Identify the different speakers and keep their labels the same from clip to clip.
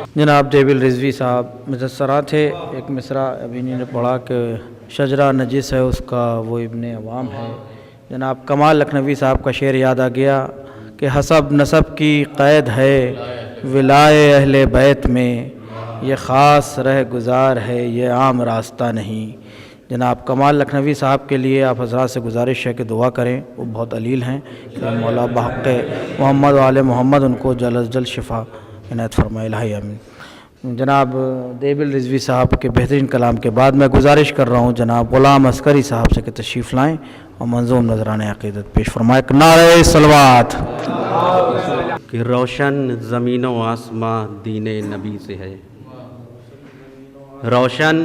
Speaker 1: جناب دیبل رضوی صاحب مجسرہ تھے. ایک مصرع ابھی انہوں نے پڑھا کہ شجرہ نجس ہے اس کا وہ ابن عوام ہے. جناب کمال لکھنوی صاحب کا شعر یاد آ گیا کہ حسب نسب کی قید ہے ولائے اہل بیت میں، یہ خاص رہ گزار ہے یہ عام راستہ نہیں. جناب کمال لکھنوی صاحب کے لیے آپ حضرات سے گزارش ہے کہ دعا کریں، وہ بہت علیل ہیں کہ مولا بحق محمد و آل محمد ان کو جلد از جلد شفا عنایت فرمائے. الہی آمین. جناب دیبل رضوی صاحب کے بہترین کلام کے بعد میں گزارش کر رہا ہوں جناب غلام عسکری صاحب سے کہ تشریف لائیں اور منظوم نذران عقیدت پیش فرمائے. نعرہ صلوات.
Speaker 2: کہ روشن زمین و آسماں دین نبی سے ہے، روشن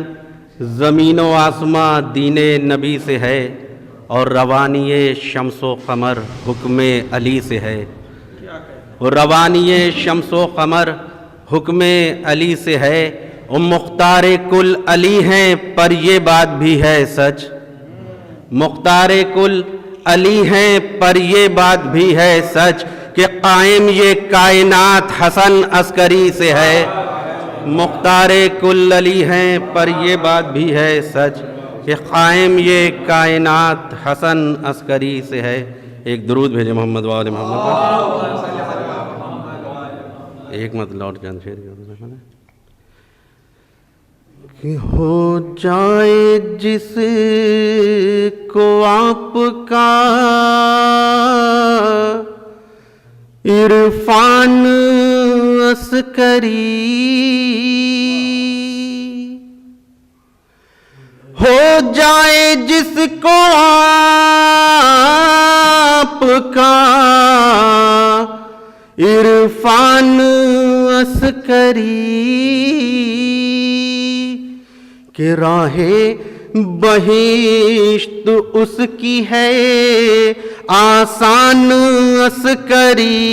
Speaker 2: زمین و آسماں دین نبی سے ہے، اور روانی شمس و قمر حکم علی سے ہے. روانی شمس و قمر حکم علی سے ہے، مختار کل علی ہیں پر یہ بات بھی ہے سچ. مختار کل علی ہیں پر یہ بات بھی ہے سچ، کہ قائم یہ کائنات حسن عسکری سے ہے. مختار کل علی ہیں پر یہ بات بھی ہے سچ، کہ قائم یہ کائنات حسن عسکری سے ہے. ایک درود بھیجے محمد و آل محمد پر. ایک لوٹ چند شعر کہ ہو جائے جس کو آپ کا عرفان عسکری، ہو جائے جس کو آپ کا عرفان عسکری، کہ راہ بہشت اس کی ہے آسان عسکری،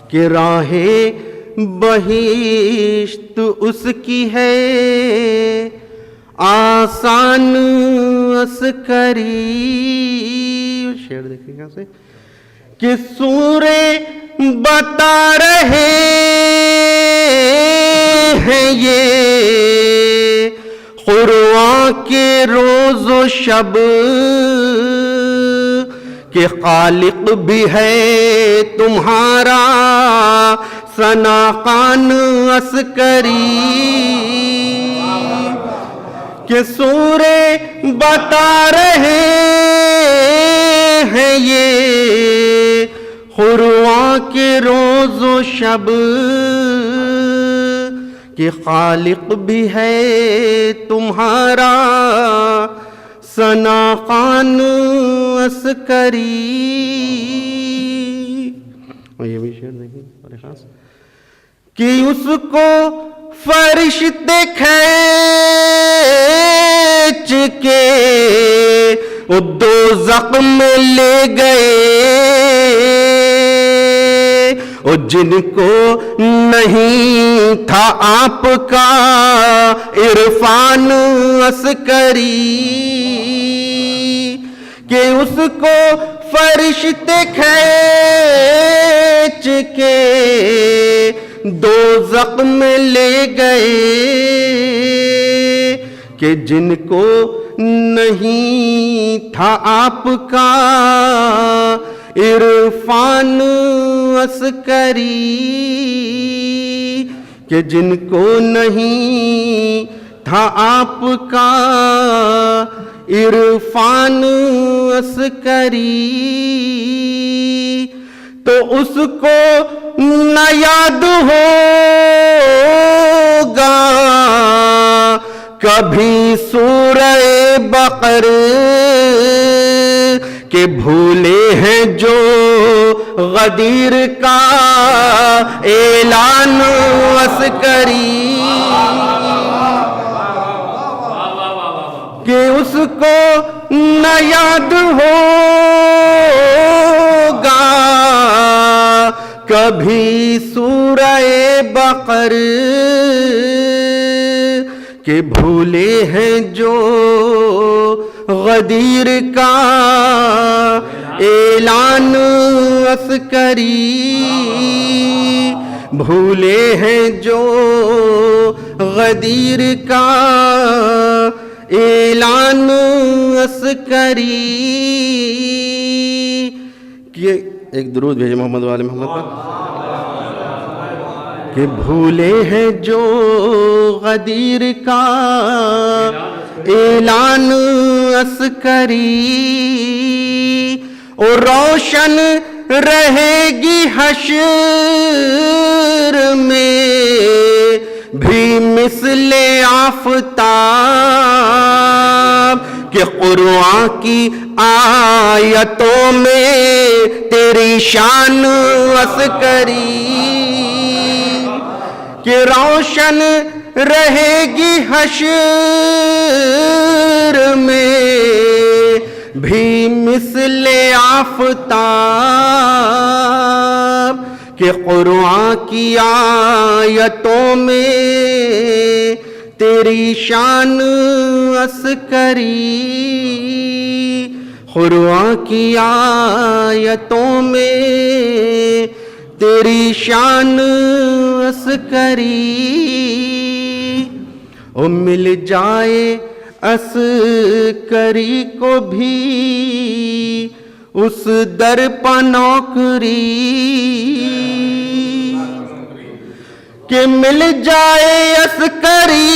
Speaker 2: کہ راہ بہشت اس کی ہے آسان عسکری. شعر دیکھیں کہاں سے کہ سورے بتا رہے ہیں یہ قرآن کے روز و شب، کہ خالق بھی ہے تمہارا ثنا خوان عسکری. کہ سورے بتا رہے ہیں یہ قرآن کے روز و شب، کہ خالق بھی ہے تمہارا ثنا خوان عسکری. اور یہ بھی شعر دیکھیں بڑے خاص کہ اس کو فرشتے کھینچ کے وہ دوزخ میں لے گئے، اور جن کو نہیں تھا آپ کا عرفان عسکری، کہ اس کو فرشتے کھینچ کے دوزخ میں لے گئے، کہ جن کو نہیں تھا آپ کا عرفان عسکری، کہ جن کو نہیں تھا آپ کا عرفان عسکری، تو اس کو نہ یاد ہوگا کبھی سورہ بقر، کہ بھولے ہیں جو غدیر کا اعلان عسکری، کہ اس کو نہ یاد ہوگا کبھی سورہ بقر، کہ بھولے ہیں جو غدیر کا اعلان عسکری، بھولے ہیں جو غدیر کا اعلان عسکری. کہ ایک درود بھیجے محمد والے محمد پر. کہ بھولے ہیں جو غدیر کا اعلان عسکری، اور روشن رہے گی حشر میں بھی مثل آفتاب. کہ قرآن کی آیتوں میں تیری شان عسکری. کہ روشن رہے گی حشر میں بھی مثل آفتاب. کہ قرآن کی آیتوں میں تیری شان عسکری. قرآن کی آیتوں میں تیری شان عسکری. او مل جائے عسکری کو بھی اس در پہ نوکری. کہ مل جائے عسکری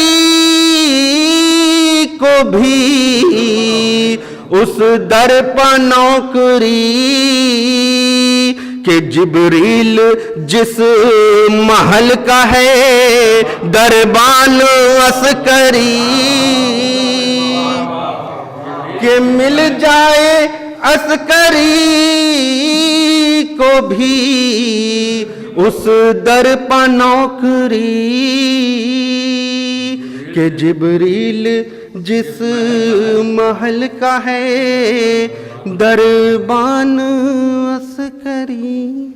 Speaker 2: کو بھی اس در پہ نوکری. کہ جبریل جس محل کا ہے دربان عسکری. کہ مل جائے عسکری کو بھی اس در پہ نوکری. کہ جبریل جس محل کا ہے دربان عسکری.